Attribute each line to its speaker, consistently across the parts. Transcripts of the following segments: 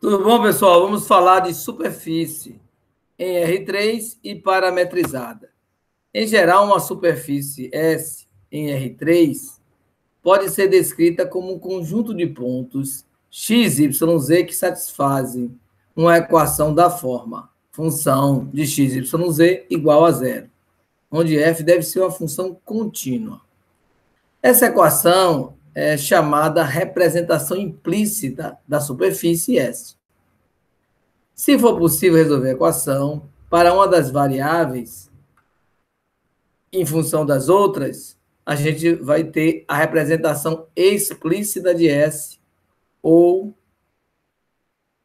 Speaker 1: Tudo bom, pessoal? Vamos falar de superfície em R3 e parametrizada. Em geral, uma superfície S em R3 pode ser descrita como um conjunto de pontos x, y, z que satisfazem uma equação da forma função de x, y, z igual a zero, onde f deve ser uma função contínua. Essa equação é chamada representação implícita da superfície S. Se for possível resolver a equação para uma das variáveis em função das outras, a gente vai ter a representação explícita de S ou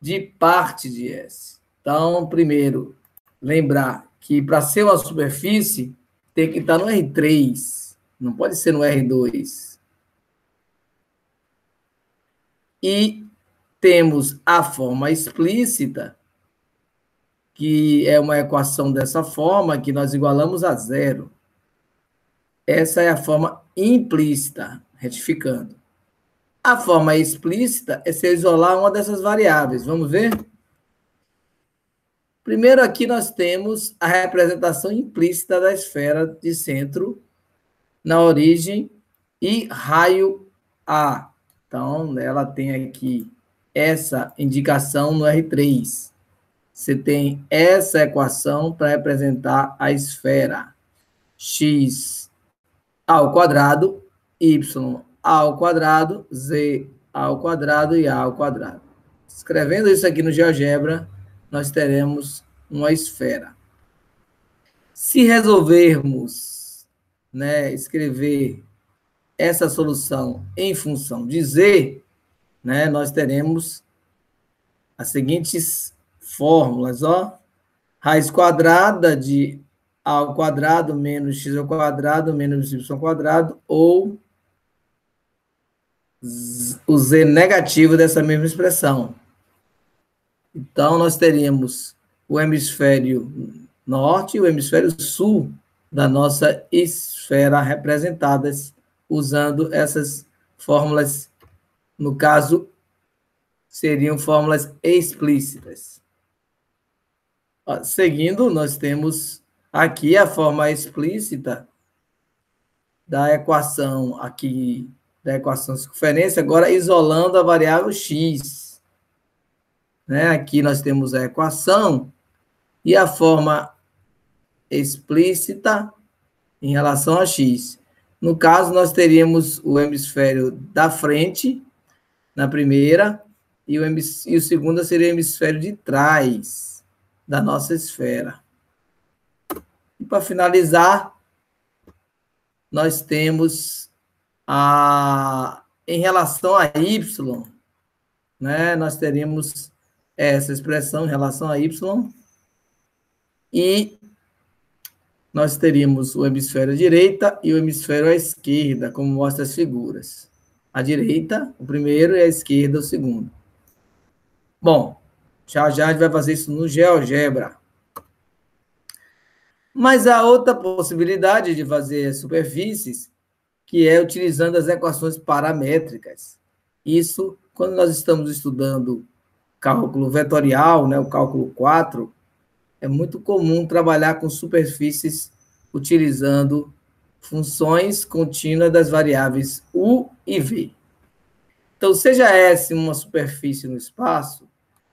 Speaker 1: de parte de S. Então, primeiro, lembrar que para ser uma superfície tem que estar no R3, não pode ser no R2. E temos a forma explícita, que é uma equação dessa forma, que nós igualamos a zero. Essa é a forma implícita, retificando. A forma explícita é se eu isolar uma dessas variáveis. Vamos ver? Primeiro aqui nós temos a representação implícita da esfera de centro na origem e raio A. Então, ela tem aqui essa indicação no R3. Você tem essa equação para representar a esfera. X ao quadrado, y ao quadrado, z ao quadrado e a ao quadrado. Escrevendo isso aqui no GeoGebra, nós teremos uma esfera. Se resolvermos, escrever essa solução em função de z, nós teremos as seguintes fórmulas, raiz quadrada de a ao quadrado menos x ao quadrado menos y ao quadrado, ou o z negativo dessa mesma expressão. Então, nós teríamos o hemisfério norte e o hemisfério sul da nossa esfera representadas usando essas fórmulas, no caso, seriam fórmulas explícitas. Seguindo, nós temos aqui a forma explícita da equação aqui, da equação de circunferência, agora isolando a variável x. Aqui nós temos a equação e a forma explícita em relação a x. No caso, nós teríamos o hemisfério da frente, na primeira, e o segundo seria o hemisfério de trás da nossa esfera. E para finalizar, nós temos em relação a y, nós teríamos essa expressão em relação a y, e nós teríamos o hemisfério à direita e o hemisfério à esquerda, como mostra as figuras. A direita, o primeiro, e a esquerda, o segundo. Bom, já a gente vai fazer isso no GeoGebra. Mas há outra possibilidade de fazer superfícies, que é utilizando as equações paramétricas. Isso, quando nós estamos estudando cálculo vetorial, o cálculo 4, é muito comum trabalhar com superfícies utilizando funções contínuas das variáveis u e v. Então, seja S uma superfície no espaço,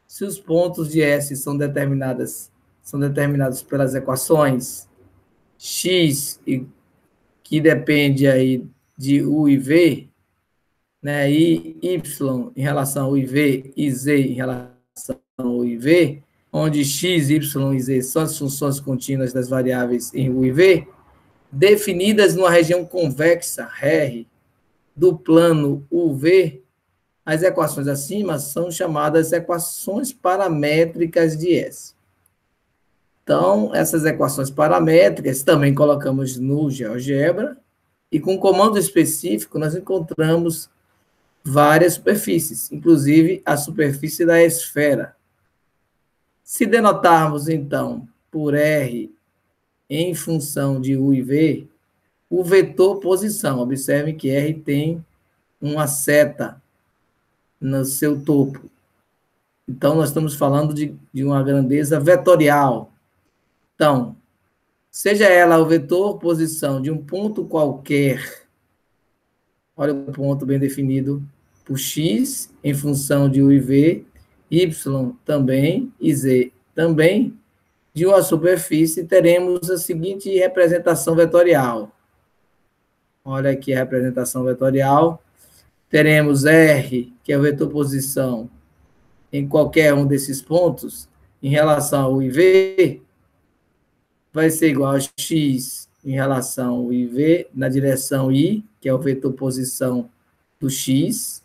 Speaker 1: se os pontos de S são determinados pelas equações x, que depende aí de u e v, e y em relação ao u e v, e z em relação ao u e v, onde x, y e z são as funções contínuas das variáveis em u e v, definidas numa região convexa, R, do plano UV, as equações acima são chamadas equações paramétricas de S. Então, essas equações paramétricas também colocamos no GeoGebra, e com um comando específico nós encontramos várias superfícies, inclusive a superfície da esfera. Se denotarmos, então, por R em função de U e V, o vetor posição, observem que R tem uma seta no seu topo. Então, nós estamos falando de uma grandeza vetorial. Então, seja ela o vetor posição de um ponto qualquer, olha o ponto bem definido, por x em função de u e v, y também e z também, de uma superfície, teremos a seguinte representação vetorial. Olha aqui a representação vetorial. Teremos R, que é o vetor posição, em qualquer um desses pontos, em relação ao U e V, vai ser igual a x em relação ao I V na direção I, que é o vetor posição do x,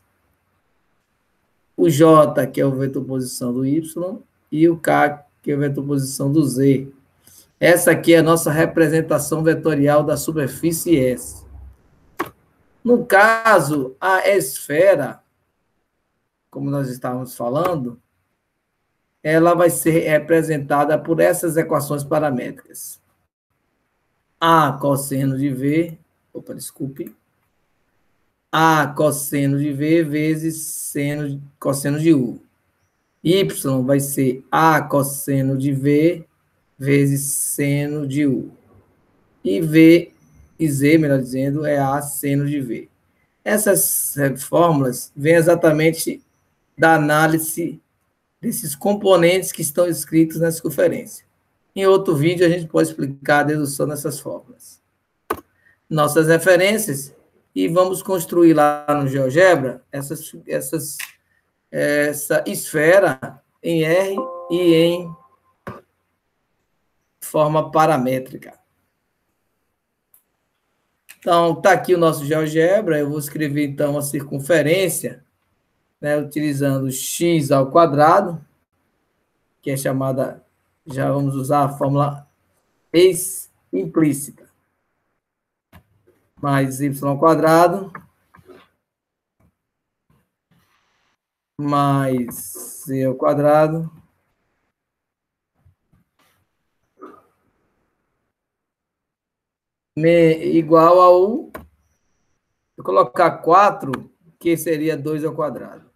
Speaker 1: o J, que é o vetor posição do Y, e o K, que é o vetor posição do Z. Essa aqui é a nossa representação vetorial da superfície S. No caso, a esfera, como nós estávamos falando, ela vai ser representada por essas equações paramétricas. A cosseno de V, A cosseno de V vezes cosseno de U. Y vai ser A cosseno de V vezes seno de U. E V e Z, melhor dizendo, é A seno de V. Essas fórmulas vêm exatamente da análise desses componentes que estão escritos na circunferência. Em outro vídeo, a gente pode explicar a dedução dessas fórmulas. Nossas referências, e vamos construir lá no GeoGebra essa esfera em R e em forma paramétrica. Então, está aqui o nosso GeoGebra, eu vou escrever, então, a circunferência, né, utilizando x ao quadrado, que é chamada, já vamos usar a fórmula implícita, mais y ao quadrado, mais c ao quadrado, igual ao, vou colocar 4, que seria 2 ao quadrado.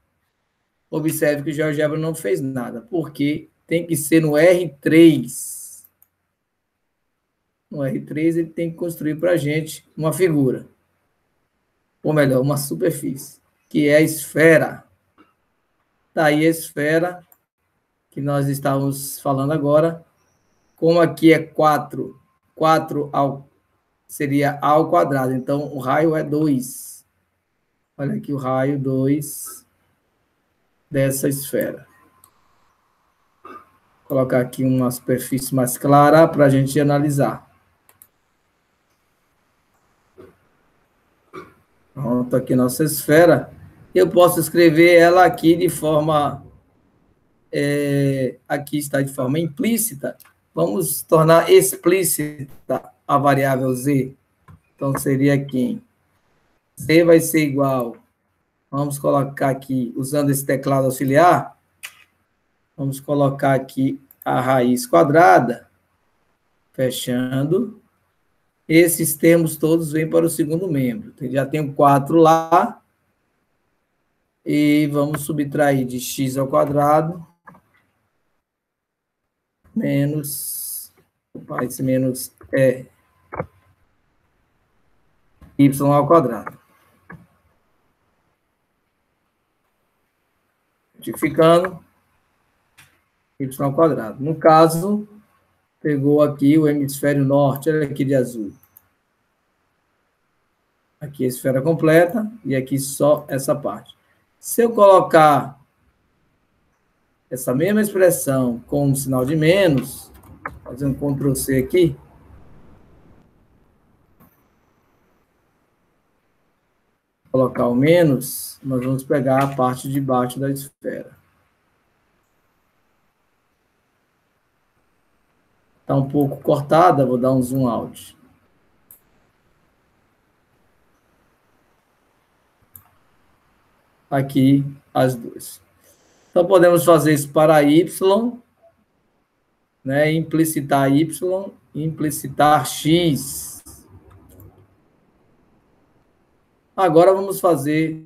Speaker 1: Observe que o GeoGebra não fez nada, porque tem que ser no R3. No R3, ele tem que construir para a gente uma figura. Ou melhor, uma superfície, que é a esfera. Está aí a esfera que nós estávamos falando agora. Como aqui é 4 seria A ao quadrado. Então, o raio é 2. Olha aqui o raio 2 dessa esfera. Vou colocar aqui uma superfície mais clara para a gente analisar. Pronto, aqui nossa esfera. Eu posso escrever ela aqui de forma... aqui está de forma implícita. Vamos tornar explícita a variável z. Então, seria aqui. Z vai ser igual... Vamos colocar aqui, usando esse teclado auxiliar, vamos colocar aqui a raiz quadrada, fechando. Esses termos todos vêm para o segundo membro. Então, já tenho 4 lá. E vamos subtrair de x ao quadrado menos... esse menos é y ao quadrado. Retificando, y ao quadrado. No caso, pegou aqui o hemisfério norte, olha aqui de azul. Aqui a esfera completa e aqui só essa parte. Se eu colocar essa mesma expressão com um sinal de menos, fazer um Ctrl+C aqui, colocar o menos, nós vamos pegar a parte de baixo da esfera. Está um pouco cortada, vou dar um zoom out. Aqui, as duas. Então, podemos fazer isso para y, né? Implicitar y, implicitar x. Agora, vamos fazer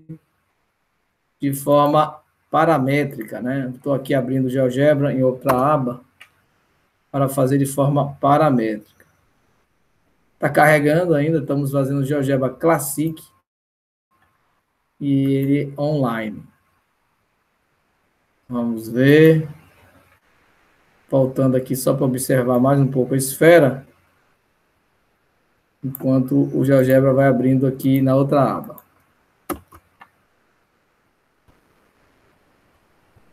Speaker 1: de forma paramétrica, né? Estou aqui abrindo o GeoGebra em outra aba para fazer de forma paramétrica. Está carregando ainda, estamos fazendo o GeoGebra Classic e ele online. Vamos ver. Voltando aqui só para observar mais um pouco a esfera, enquanto o GeoGebra vai abrindo aqui na outra aba.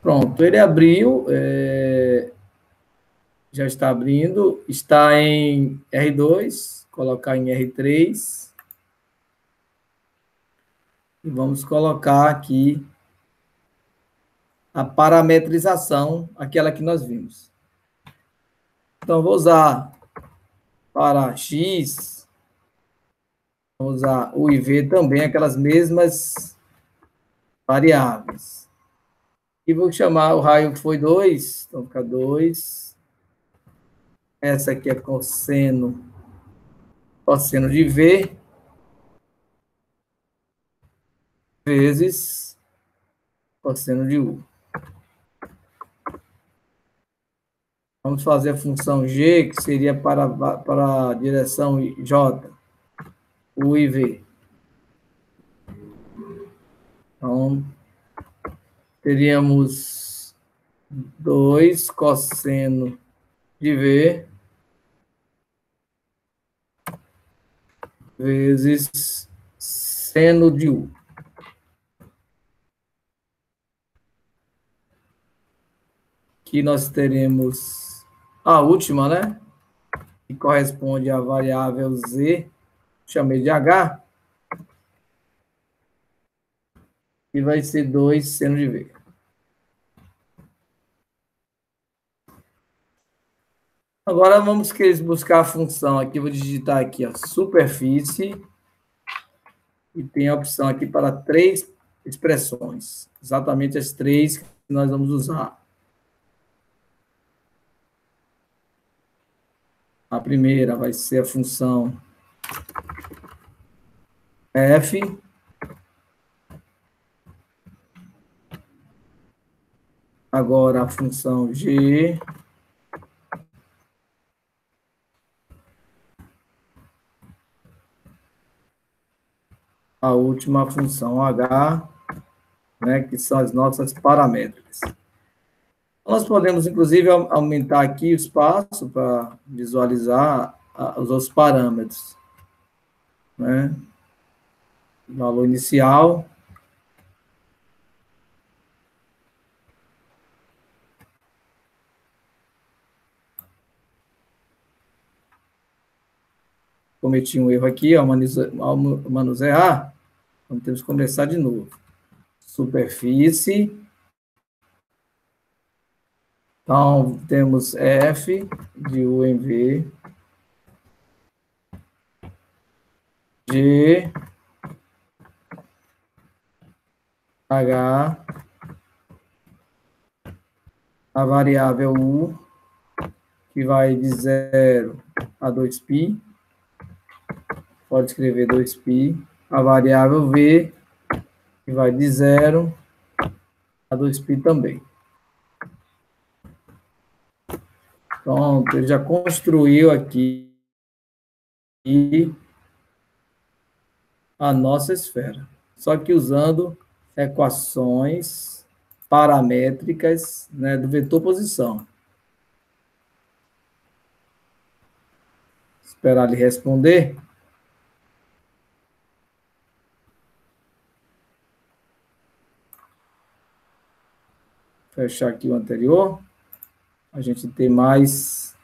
Speaker 1: Pronto, ele abriu, já está abrindo, está em R2, colocar em R3, e vamos colocar aqui a parametrização, aquela que nós vimos. Então, vou usar para X, vou usar o IV também, aquelas mesmas variáveis. E vou chamar o raio que foi 2, então fica 2. Essa aqui é cosseno de V, vezes cosseno de U. Vamos fazer a função G, que seria para a direção J, U e V. Então, teríamos 2 cosseno de V vezes seno de U. Aqui nós teremos a última, né? Que corresponde à variável Z, chamei de H, e vai ser 2 seno de V. Agora vamos buscar a função aqui, vou digitar aqui a superfície, e tem a opção aqui para 3 expressões, exatamente as 3 que nós vamos usar. A primeira vai ser a função f, agora a função g, a última função h, né, que são as nossas paramétricas. Nós podemos, inclusive, aumentar aqui o espaço para visualizar os outros parâmetros, né? Valor inicial. Cometi um erro aqui, ao manusear, então temos que começar de novo. Superfície. Então, temos F de U em V, G, H, a variável U, que vai de 0 a 2π, pode escrever 2π, a variável V, que vai de 0 a 2π também. Pronto, ele já construiu aqui a nossa esfera, só que usando equações paramétricas, né, do vetor posição. Esperar ele responder. Fechar aqui o anterior. A gente tem mais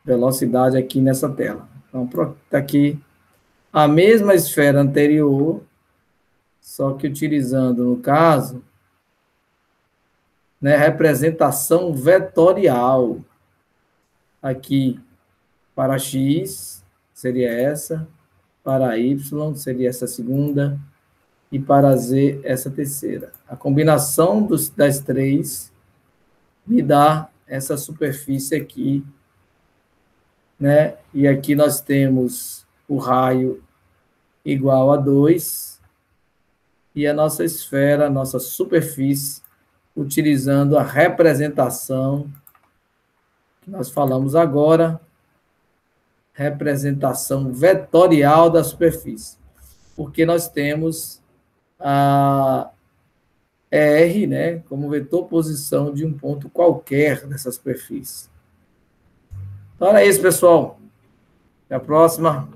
Speaker 1: velocidade aqui nessa tela. Então, está aqui a mesma esfera anterior, só que utilizando, no caso, né, representação vetorial. Aqui, para X, seria essa, para Y, seria essa segunda, e para Z, essa terceira. A combinação das 3 me dá essa superfície aqui, né? E aqui nós temos o raio igual a 2, e a nossa esfera, a nossa superfície, utilizando a representação que nós falamos agora, representação vetorial da superfície, porque nós temos a R, né, como vetor posição de um ponto qualquer dessa superfície. Então, era isso, pessoal. Até a próxima.